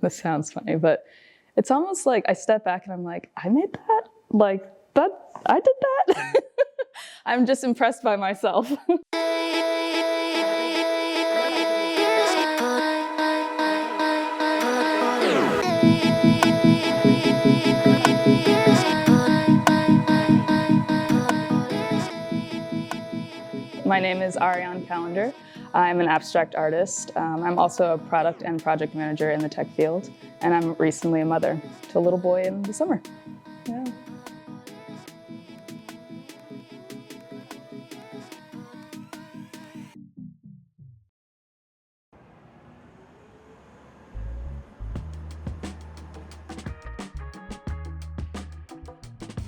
this sounds funny, but it's almost like I step back and I'm like, I made that? Like, I did that? I'm just impressed by myself. My name is Ariane Callender. I'm an abstract artist. I'm also a product and project manager in the tech field, and I'm recently a mother to a little boy in the summer. Yeah.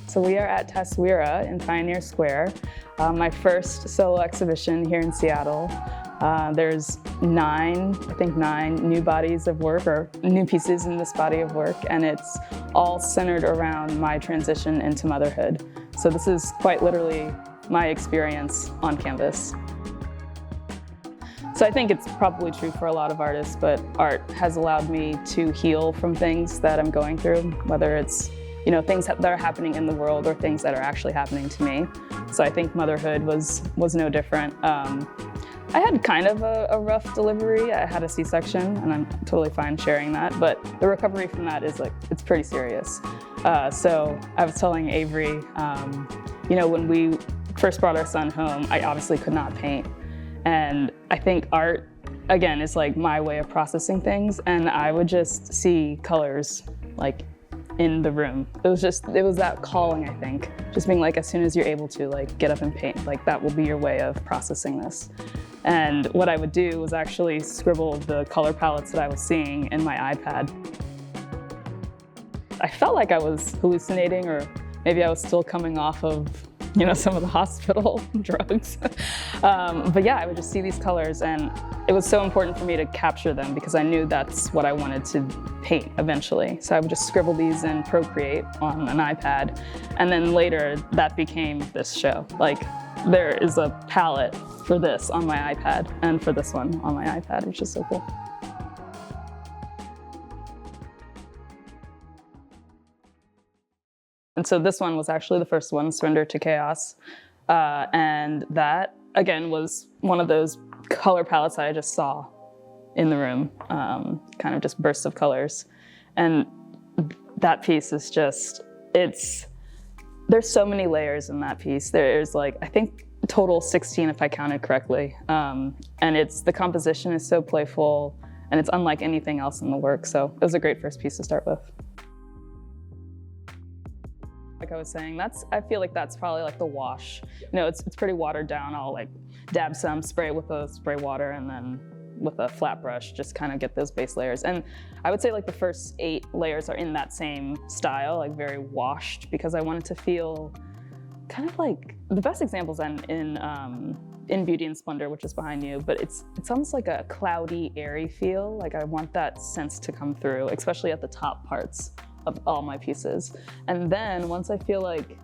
So we are at Taswira in Pioneer Square, my first solo exhibition here in Seattle. There's nine new bodies of work, or new pieces in this body of work, and it's all centered around my transition into motherhood. So this is quite literally my experience on canvas. So I think it's probably true for a lot of artists, but art has allowed me to heal from things that I'm going through, whether it's things that are happening in the world or things that are actually happening to me. So I think motherhood was no different. I had kind of a rough delivery. I had a C-section, and I'm totally fine sharing that, but the recovery from that is it's pretty serious. So I was telling Avery, when we first brought our son home, I obviously could not paint. And I think art, again, is like my way of processing things, and I would just see colors in the room. It was that calling, I think. Just being as soon as you're able to get up and paint, that will be your way of processing this. And what I would do was actually scribble the color palettes that I was seeing in my iPad. I felt like I was hallucinating, or maybe I was still coming off of some of the hospital drugs. But yeah, I would just see these colors, and it was so important for me to capture them because I knew that's what I wanted to paint eventually. So I would just scribble these in Procreate on an iPad, and then later that became this show. There is a palette for this on my iPad and for this one on my iPad, which is so cool. And so this one was actually the first one, Surrender to Chaos. And that, again, was one of those color palettes that I just saw in the room, kind of just bursts of colors. And that piece is there's so many layers in that piece. There's I think total 16 if I counted correctly. And the composition is so playful, and it's unlike anything else in the work. So it was a great first piece to start with. Like I was saying, I feel like that's probably the wash. It's pretty watered down. I'll dab some, spray it with a spray water, and then with a flat brush, just kind of get those base layers. And I would say the first 8 layers are in that same style, very washed, because I wanted to feel kind of the best examples in Beauty and Splendor, which is behind you, but it's almost like a cloudy, airy feel. I want that sense to come through, especially at the top parts of all my pieces. And then once I feel like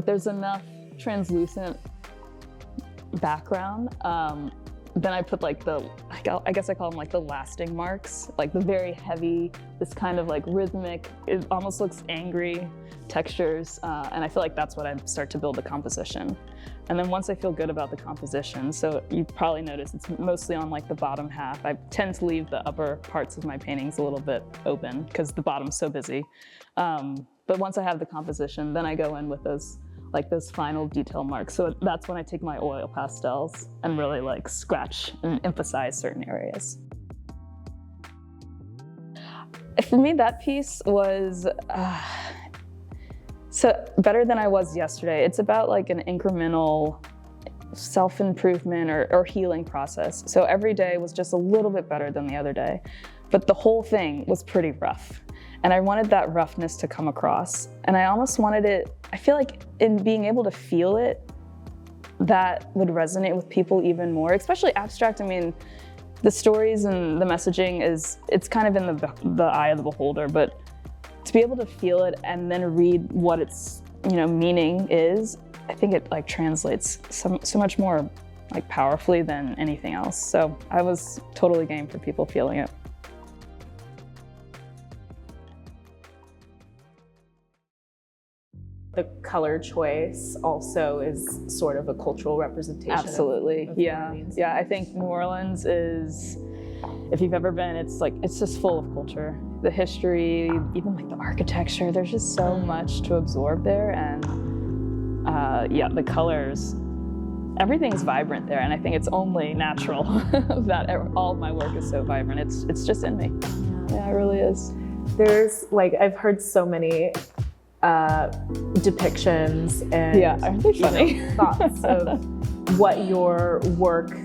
there's enough translucent background, then I put I guess I call them the lasting marks, the very heavy, this kind of rhythmic, it almost looks angry textures. And I feel like that's what I start to build the composition. And then once I feel good about the composition, so you probably notice it's mostly on the bottom half. I tend to leave the upper parts of my paintings a little bit open because the bottom's so busy. But once I have the composition, then I go in with those final detail marks. So that's when I take my oil pastels and really scratch and emphasize certain areas. For me, that piece was so better than I was yesterday. It's about an incremental self-improvement or healing process. So every day was just a little bit better than the other day, but the whole thing was pretty rough. And I wanted that roughness to come across. And I almost wanted it, I feel like in being able to feel it, that would resonate with people even more, especially abstract. I mean, the stories and the messaging it's kind of in the eye of the beholder, but to be able to feel it and then read what its meaning is, I think it translates so much more powerfully than anything else. So I was totally game for people feeling it. The color choice also is sort of a cultural representation. Absolutely, of yeah. New Orleans. Yeah, I think New Orleans is, if you've ever been, it's just full of culture. The history, even like the architecture, there's just so much to absorb there. And yeah, the colors, everything's vibrant there. And I think it's only natural that all of my work is so vibrant. It's just in me. Yeah, it really is. There's like, I've heard so many depictions and yeah, aren't they funny? Thoughts of what your work,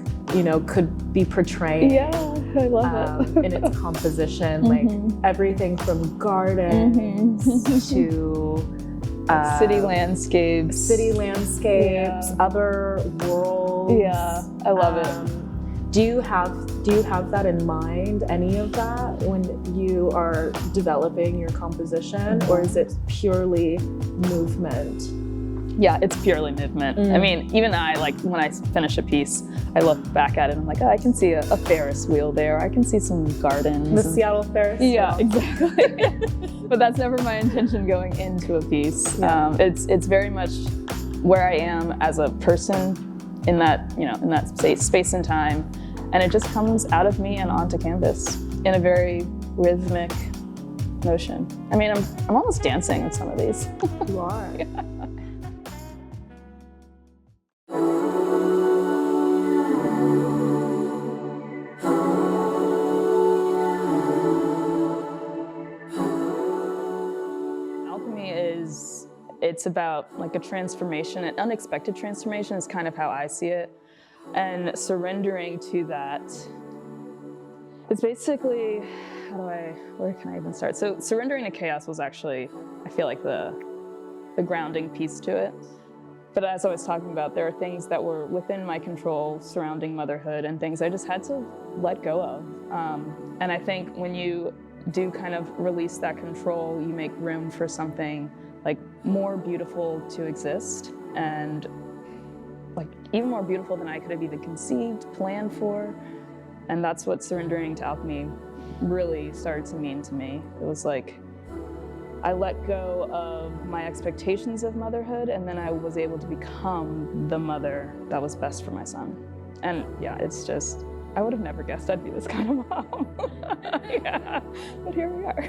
could be portraying. Yeah, I love it. In its composition, like everything from gardens to city landscapes, yeah. Other worlds. Yeah, I love it. Do you have that in mind, any of that, when you are developing your composition, or is it purely movement? Yeah, it's purely movement. I mean, even when I finish a piece, I look back at it and I'm like, oh, I can see a Ferris wheel there. I can see some gardens. The Seattle Ferris wheel. Yeah, exactly. But that's never my intention going into a piece. Yeah. It's very much where I am as a person in that, in that space and time. And it just comes out of me and onto canvas in a very rhythmic motion. I mean, I'm almost dancing in some of these. You are. Yeah. Alchemy it's about like a transformation, an unexpected transformation is kind of how I see it. And surrendering to that, it's basically, where can I even start? So surrendering to chaos was actually, I feel like the grounding piece to it. But as I was talking about, there are things that were within my control surrounding motherhood and things I just had to let go of. And I think when you do kind of release that control, you make room for something like more beautiful to exist, and like even more beautiful than I could have even conceived, planned for. And that's what surrendering to alchemy really started to mean to me. It was like I let go of my expectations of motherhood, and then I was able to become the mother that was best for my son. And yeah, it's just, I would have never guessed I'd be this kind of mom. Yeah, but here we are.